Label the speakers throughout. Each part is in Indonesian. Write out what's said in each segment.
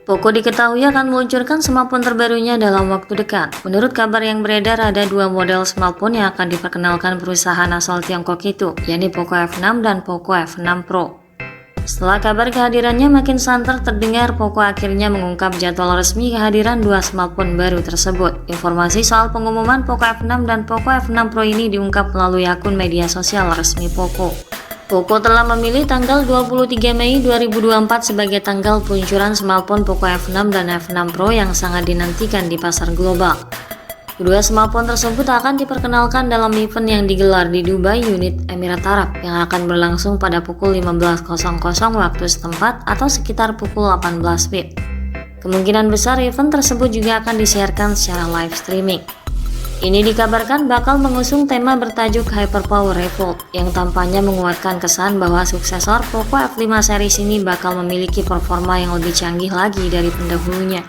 Speaker 1: Poco diketahui akan meluncurkan smartphone terbarunya dalam waktu dekat. Menurut kabar yang beredar, ada dua model smartphone yang akan diperkenalkan perusahaan asal Tiongkok itu, yakni Poco F6 dan Poco F6 Pro. Setelah kabar kehadirannya makin santer terdengar, Poco akhirnya mengungkap jadwal resmi kehadiran dua smartphone baru tersebut. Informasi soal pengumuman Poco F6 dan Poco F6 Pro ini diungkap melalui akun media sosial resmi Poco. Poco telah memilih tanggal 23 Mei 2024 sebagai tanggal peluncuran smartphone Poco F6 dan F6 Pro yang sangat dinantikan di pasar global. Kedua smartphone tersebut akan diperkenalkan dalam event yang digelar di Dubai, Uni Emirat Arab, yang akan berlangsung pada pukul 15.00 waktu setempat atau sekitar pukul 18 WIB. Kemungkinan besar event tersebut juga akan disiarkan secara live streaming. Ini dikabarkan bakal mengusung tema bertajuk Hyperpower Revolt yang tampaknya menguatkan kesan bahwa suksesor Poco F5 series ini bakal memiliki performa yang lebih canggih lagi dari pendahulunya.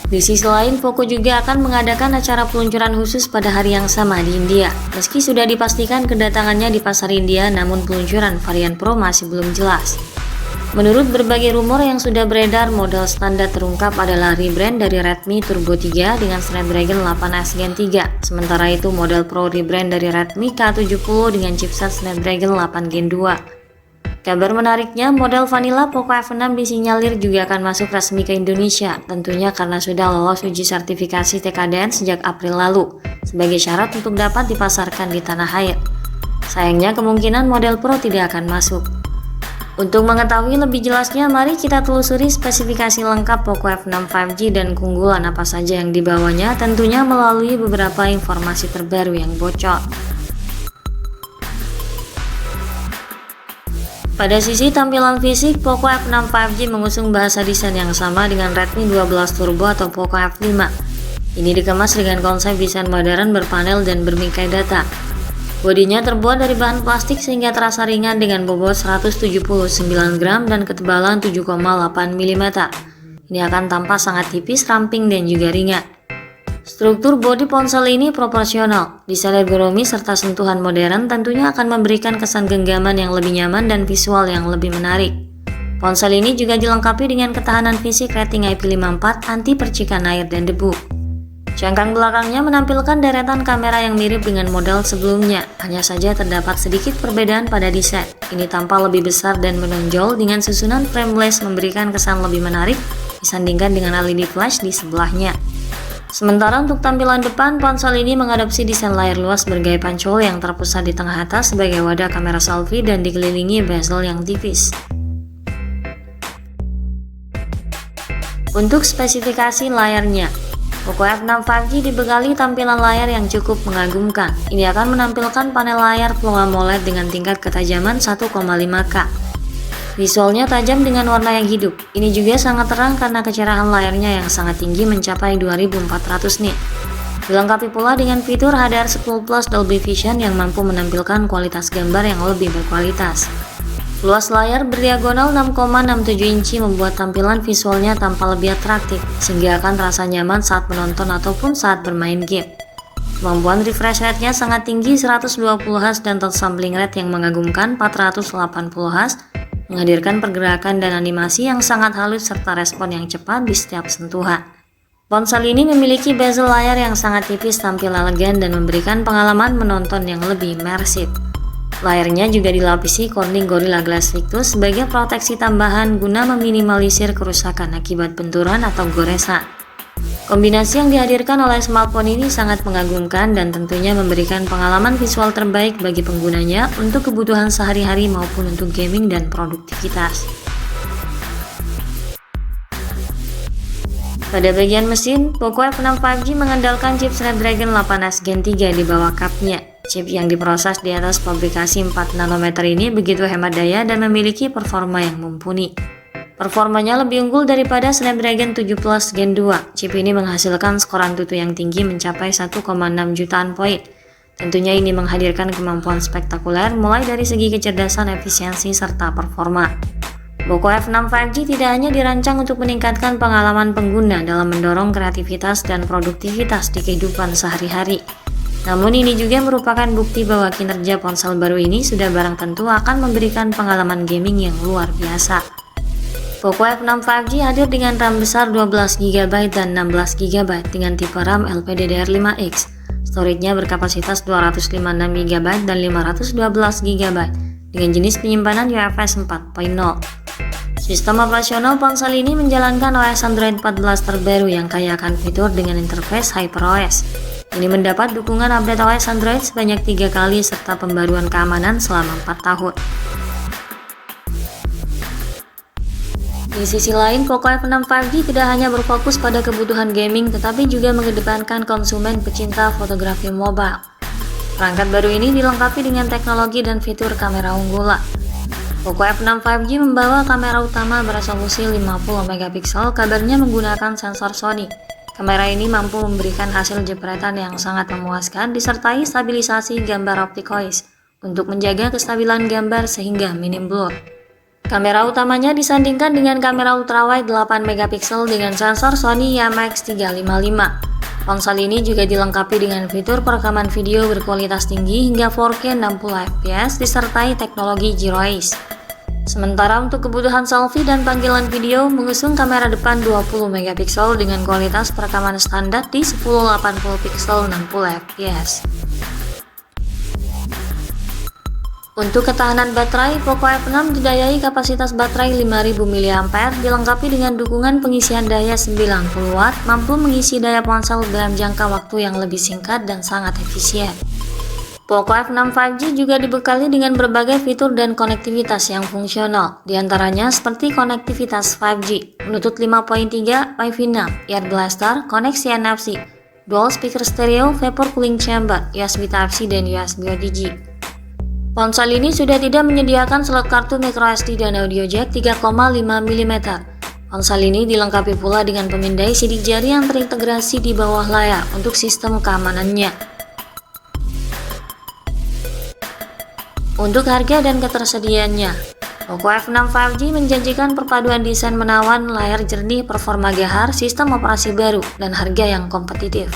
Speaker 1: Di sisi lain, Poco juga akan mengadakan acara peluncuran khusus pada hari yang sama di India. Meski sudah dipastikan kedatangannya di pasar India, namun peluncuran varian Pro masih belum jelas. Menurut berbagai rumor yang sudah beredar, model standar terungkap adalah rebrand dari Redmi Turbo 3 dengan Snapdragon 8S Gen 3. Sementara itu, model Pro rebrand dari Redmi K70 dengan chipset Snapdragon 8 Gen 2. Kabar menariknya, model vanilla Poco F6 disinyalir juga akan masuk resmi ke Indonesia, tentunya karena sudah lolos uji sertifikasi TKDN sejak April lalu, sebagai syarat untuk dapat dipasarkan di tanah air. Sayangnya kemungkinan model Pro tidak akan masuk. Untuk mengetahui lebih jelasnya, mari kita telusuri spesifikasi lengkap Poco F6 5G dan keunggulan apa saja yang dibawanya, tentunya melalui beberapa informasi terbaru yang bocor. Pada sisi tampilan fisik, Poco F6 5G mengusung bahasa desain yang sama dengan Redmi 12 Turbo atau Poco F5. Ini dikemas dengan konsep desain modern berpanel dan berbingkai data. Bodinya terbuat dari bahan plastik sehingga terasa ringan dengan bobot 179 gram dan ketebalan 7,8 mm. Ini akan tampak sangat tipis, ramping, dan juga ringan. Struktur bodi ponsel ini proporsional, desain ergonomi serta sentuhan modern tentunya akan memberikan kesan genggaman yang lebih nyaman dan visual yang lebih menarik. Ponsel ini juga dilengkapi dengan ketahanan fisik rating IP54 anti percikan air dan debu. Cangkang belakangnya menampilkan deretan kamera yang mirip dengan model sebelumnya, hanya saja terdapat sedikit perbedaan pada desain. Ini tampak lebih besar dan menonjol dengan susunan frameless memberikan kesan lebih menarik disandingkan dengan LED flash di sebelahnya. Sementara untuk tampilan depan, ponsel ini mengadopsi desain layar luas bergaya pancol yang terpusat di tengah atas sebagai wadah kamera selfie dan dikelilingi bezel yang tipis. Untuk spesifikasi layarnya, Poco F6 5G dibekali tampilan layar yang cukup mengagumkan. Ini akan menampilkan panel layar Full AMOLED dengan tingkat ketajaman 1,5K. Visualnya tajam dengan warna yang hidup. Ini juga sangat terang karena kecerahan layarnya yang sangat tinggi mencapai 2400 nit. Dilengkapi pula dengan fitur HDR10 Plus Dolby Vision yang mampu menampilkan kualitas gambar yang lebih berkualitas. Luas layar berdiagonal 6,67 inci membuat tampilan visualnya tampak lebih atraktif, sehingga akan terasa nyaman saat menonton ataupun saat bermain game. Kemampuan refresh rate-nya sangat tinggi 120Hz dan touch sampling rate yang mengagumkan 480Hz, menghadirkan pergerakan dan animasi yang sangat halus serta respon yang cepat di setiap sentuhan. Ponsel ini memiliki bezel layar yang sangat tipis, tampil elegan dan memberikan pengalaman menonton yang lebih imersif. Layarnya juga dilapisi Corning Gorilla Glass Victus sebagai proteksi tambahan guna meminimalisir kerusakan akibat benturan atau goresan. Kombinasi yang dihadirkan oleh smartphone ini sangat mengagumkan dan tentunya memberikan pengalaman visual terbaik bagi penggunanya untuk kebutuhan sehari-hari maupun untuk gaming dan produktivitas. Pada bagian mesin, Poco F6 5G mengandalkan chip Snapdragon 8S Gen 3 di bawah cupnya. Chip yang diproses di atas pabrikasi 4 nanometer ini begitu hemat daya dan memiliki performa yang mumpuni. Performanya lebih unggul daripada Snapdragon 7 Plus Gen 2. Chip ini menghasilkan skor AnTuTu yang tinggi mencapai 1,6 jutaan poin. Tentunya ini menghadirkan kemampuan spektakuler mulai dari segi kecerdasan, efisiensi, serta performa. Poco F6 5G tidak hanya dirancang untuk meningkatkan pengalaman pengguna dalam mendorong kreativitas dan produktivitas di kehidupan sehari-hari. Namun ini juga merupakan bukti bahwa kinerja ponsel baru ini sudah barang tentu akan memberikan pengalaman gaming yang luar biasa. Poco F6 5G hadir dengan RAM besar 12GB dan 16GB dengan tipe RAM LPDDR5X. Storage-nya berkapasitas 256GB dan 512GB dengan jenis penyimpanan UFS 4.0. Sistem operasional ponsel ini menjalankan OS Android 14 terbaru yang kaya akan fitur dengan interface HyperOS. Ini mendapat dukungan update OS Android sebanyak 3 kali serta pembaruan keamanan selama 4 tahun. Di sisi lain, Poco F6 5G tidak hanya berfokus pada kebutuhan gaming tetapi juga mengedepankan konsumen pecinta fotografi mobile. Perangkat baru ini dilengkapi dengan teknologi dan fitur kamera unggulan. Poco F6 5G membawa kamera utama beresolusi 50MP, kabarnya menggunakan sensor Sony. Kamera ini mampu memberikan hasil jepretan yang sangat memuaskan disertai stabilisasi gambar optikois untuk menjaga kestabilan gambar sehingga minim blur. Kamera utamanya disandingkan dengan kamera ultrawide 8MP dengan sensor Sony IMX355. Ponsel ini juga dilengkapi dengan fitur perekaman video berkualitas tinggi hingga 4K 60fps disertai teknologi Zero Haze. Sementara untuk kebutuhan selfie dan panggilan video mengusung kamera depan 20MP dengan kualitas perekaman standar di 1080p 60fps. Untuk ketahanan baterai, Poco F6 didayai kapasitas baterai 5000 mAh dilengkapi dengan dukungan pengisian daya 90W, mampu mengisi daya ponsel dalam jangka waktu yang lebih singkat dan sangat efisien. Poco F6 5G juga dibekali dengan berbagai fitur dan konektivitas yang fungsional, diantaranya seperti konektivitas 5G, Bluetooth 5.3, Wi-Fi 6, Air Blaster, koneksi NFC, dual speaker stereo, vapor cooling chamber, USB Type-C dan USB OTG. Ponsel ini sudah tidak menyediakan slot kartu microSD dan audio jack 3,5mm. Ponsel ini dilengkapi pula dengan pemindai sidik jari yang terintegrasi di bawah layar untuk sistem keamanannya. Untuk harga dan ketersediaannya, Poco F6 5G menjanjikan perpaduan desain menawan, layar jernih, performa gahar, sistem operasi baru, dan harga yang kompetitif.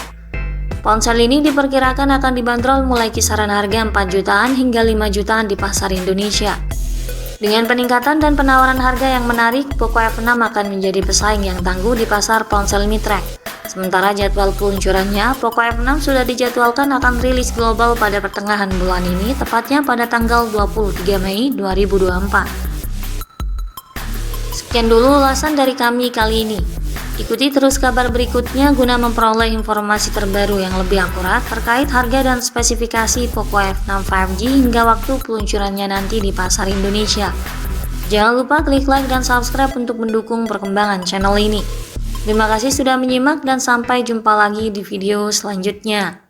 Speaker 1: Ponsel ini diperkirakan akan dibanderol mulai kisaran harga 4 jutaan hingga 5 jutaan di pasar Indonesia. Dengan peningkatan dan penawaran harga yang menarik, Poco F6 akan menjadi pesaing yang tangguh di pasar ponsel mid-range. Sementara jadwal peluncurannya, Poco F6 sudah dijadwalkan akan rilis global pada pertengahan bulan ini, tepatnya pada tanggal 23 Mei 2024. Sekian dulu ulasan dari kami kali ini. Ikuti terus kabar berikutnya guna memperoleh informasi terbaru yang lebih akurat terkait harga dan spesifikasi Poco F6 5G hingga waktu peluncurannya nanti di pasar Indonesia. Jangan lupa klik like dan subscribe untuk mendukung perkembangan channel ini. Terima kasih sudah menyimak dan sampai jumpa lagi di video selanjutnya.